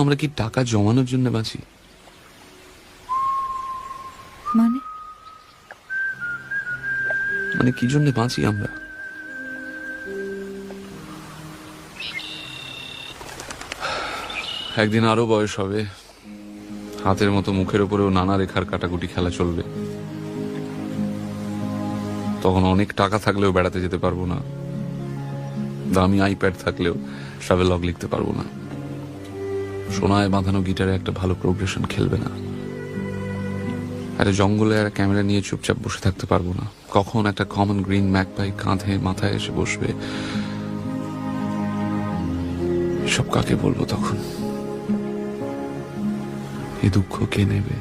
আমরা কি টাকা জমানোর জন্য বাঁচি? মানে মানে কি জন্য বাঁচি আমরা? একদিন আরো বয়স হবে, হাতের মতো মুখের উপরেও নানা রেখার কাটাকুটি খেলা চলবে। তখন অনেক টাকা থাকলেও বেড়াতে যেতে পারবো না, দামি আইপ্যাড থাকলেও ট্রাভেলগ লিখতে পারবো না, সোনায় বাঁধানো গিটারে একটা ভালো প্রোগ্রেশন খেলবে না, একটা জঙ্গলে একটা ক্যামেরা নিয়ে চুপচাপ বসে থাকতে পারবো না। কখন একটা কমন গ্রিন ম্যাকপাই কাঁধে মাথায় এসে বসবে, সব কাকে বলবো তখন? এ দুঃখ কে নেবে?